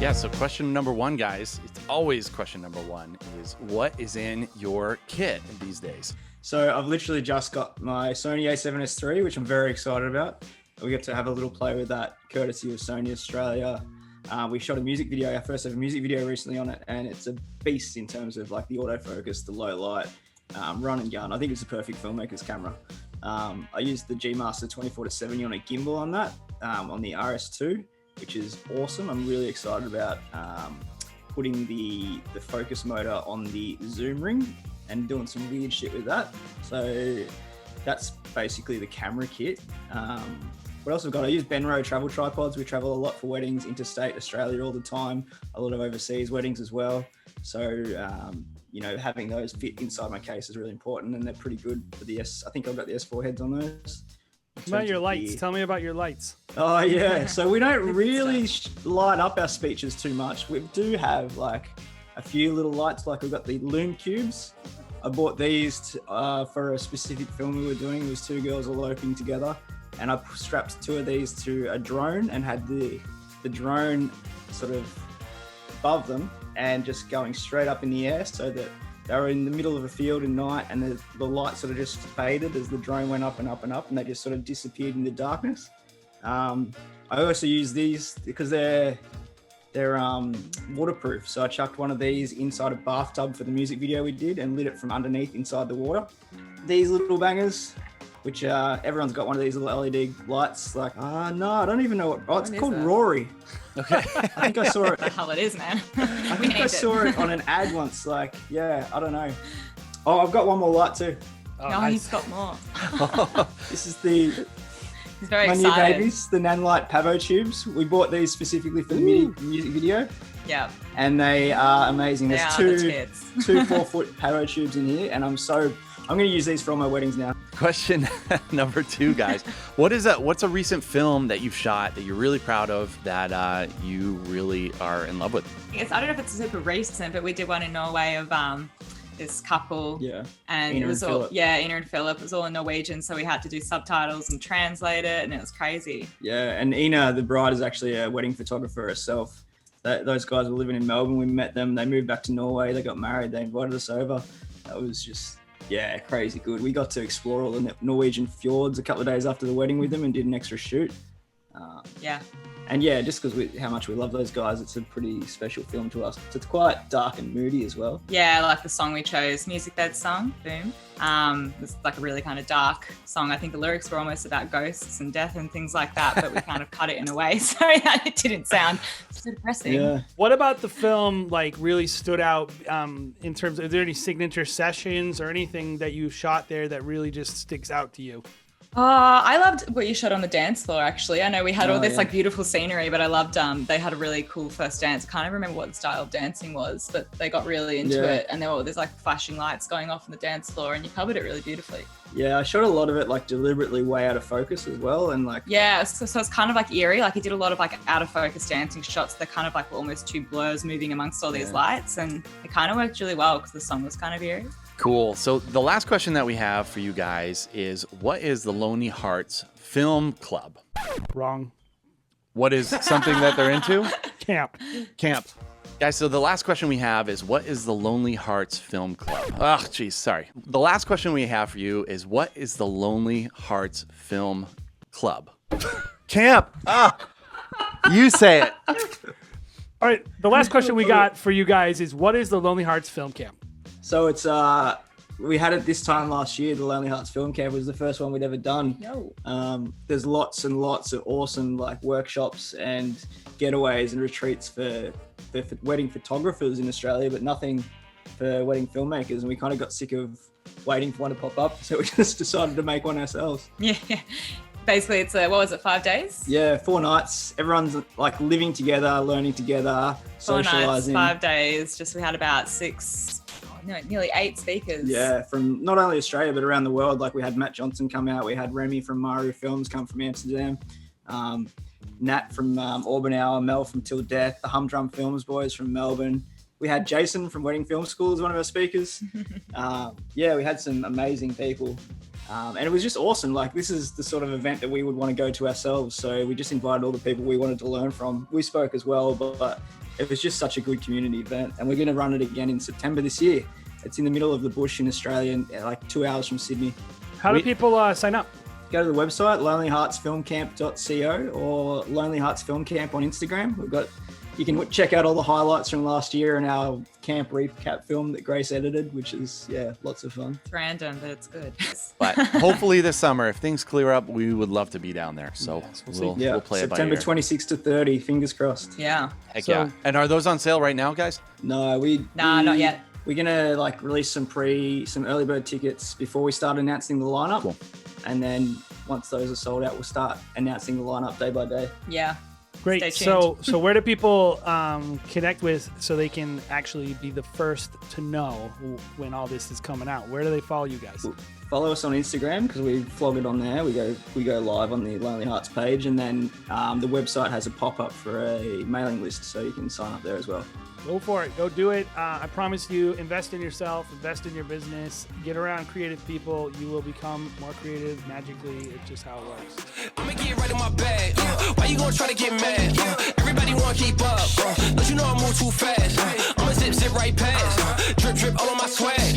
Yeah, so question number one, guys, it's always question number one is what is in your kit these days? So I've literally just got my Sony A7S III, which I'm very excited about. We get to have a little play with that, courtesy of Sony Australia. We shot a music video, our first ever music video recently on it, and it's a beast in terms of like the autofocus, the low light, run and gun. I think it's a perfect filmmaker's camera. I used the G Master 24-70 on a gimbal on that, on the RS2, which is awesome. I'm really excited about putting the focus motor on the zoom ring and doing some weird shit with that. So that's basically the camera kit. What else have I got? I use Benro travel tripods. We travel a lot for weddings, interstate Australia all the time, a lot of overseas weddings as well. So, having those fit inside my case is really important, and they're pretty good for the I think I've got the S4 heads on those. About your lights. Tell me about your lights. Oh, yeah. So we don't really light up our speeches too much. We do have like a few little lights, like we've got the Lume Cubes. I bought these for a specific film we were doing. It was two girls eloping together. And I strapped two of these to a drone and had the drone sort of above them and just going straight up in the air so that they were in the middle of a field at night, and the light sort of just faded as the drone went up and up and up, and they just sort of disappeared in the darkness. I also use these because they're waterproof. So I chucked one of these inside a bathtub for the music video we did and lit it from underneath inside the water. These little bangers, which everyone's got one of these little LED lights. Like, no, I don't even know what. Oh, it's called Rory. Okay. I think I saw it. What the hell it is, man. I think I saw it on an ad once. Like, yeah, I don't know. Oh, I've got one more light too. He's got more. This is He's very my excited. new babies, the Nanlite Pavo tubes. We bought these specifically for the music video. Yeah. And they are amazing. They There's are two the tits. 4-foot Pavo tubes in here, and I'm going to use these for all my weddings now. Question number two, guys. What's a recent film that you've shot that you're really proud of that you really are in love with? I don't know if it's super recent, but we did one in Norway of this couple. Yeah. And Ina it was and all, Philip. yeah, Ina and Philip. It was all in Norwegian, so we had to do subtitles and translate it, and it was crazy. Yeah, and Ina, the bride, is actually a wedding photographer herself. Those guys were living in Melbourne. We met them. They moved back to Norway. They got married. They invited us over. That was just... yeah, crazy good. We got to explore all the Norwegian fjords a couple of days after the wedding with them and did an extra shoot. Yeah. And yeah, just because how much we love those guys, it's a pretty special film to us. So it's quite dark and moody as well. Yeah, like the song we chose, MusicBed song, Boom. It's like a really kind of dark song. I think the lyrics were almost about ghosts and death and things like that, but we kind of cut it in a way so it didn't sound so depressing. Yeah. What about the film like really stood out in terms of, are there any signature sessions or anything that you shot there that really just sticks out to you? I loved what you shot on the dance floor, actually. I know we had all this yeah. like beautiful scenery, but I loved they had a really cool first dance. Can't even remember what the style of dancing was, but they got really into it, and there were there's like flashing lights going off on the dance floor, and you covered it really beautifully. Yeah, I shot a lot of it like deliberately way out of focus as well, and like so it's kind of like eerie. Like he did a lot of like out of focus dancing shots. They're kind of like almost two blurs moving amongst all these lights, and it kind of worked really well because the song was kind of eerie. Cool. So the last question that we have for you guys is, what is the Lonely Hearts Film Club? Wrong. What is something that they're into? Camp. Guys, so the last question we have is, what is the Lonely Hearts Film Club? Oh, geez, sorry. The last question we have for you is, what is the Lonely Hearts Film Club? Camp. You say it. All right. The last question we got for you guys is, what is the Lonely Hearts Film Camp? So it's we had it this time last year. The Lonely Hearts Film Camp was the first one we'd ever done. There's lots and lots of awesome like workshops and getaways and retreats for wedding photographers in Australia, but nothing for wedding filmmakers. And we kind of got sick of waiting for one to pop up, so we just decided to make one ourselves. Yeah. Basically, it's what was it, 5 days? Yeah, 4 nights. Everyone's like living together, learning together, 4 nights, socializing. 5 days. We had about nearly 8 speakers. Yeah, from not only Australia, but around the world. Like we had Matt Johnson come out. We had Remy from Maru Films come from Amsterdam. Nat from Auburn Hour, Mel from Till Death, the Humdrum Films boys from Melbourne. We had Jason from Wedding Film School as one of our speakers. We had some amazing people. And it was just awesome. Like, this is the sort of event that we would want to go to ourselves. So we just invited all the people we wanted to learn from. We spoke as well, but it was just such a good community event. And we're going to run it again in September this year. It's in the middle of the bush in Australia, like 2 hours from Sydney. How do people sign up? Go to the website, lonelyheartsfilmcamp.co, or Lonely Hearts Film Camp on Instagram. You can check out all the highlights from last year and our camp recap film that Grace edited, which is, lots of fun. It's random, but it's good. But hopefully this summer, if things clear up, we would love to be down there. So we'll play it by September ear. 26 to 30, fingers crossed. Yeah. Heck yeah. And are those on sale right now, guys? No, not yet. We're gonna release some early bird tickets before we start announcing the lineup. Cool. And then once those are sold out, we'll start announcing the lineup day by day. Yeah. Great. Stay So tuned. where do people connect with so they can actually be the first to know when all this is coming out? Where do they follow you guys? Follow us on Instagram because we vlog it on there. We go live on the Lonely Hearts page, and then the website has a pop-up for a mailing list, so you can sign up there as well. Go for it. Go do it. I promise you, invest in yourself, invest in your business, get around creative people. You will become more creative magically. It's just how it works. I'ma get right in my bag. Why you gonna try to get mad? Everybody wanna keep up. Don't you know I move too fast? I'ma zip right past. Drip all on my swag.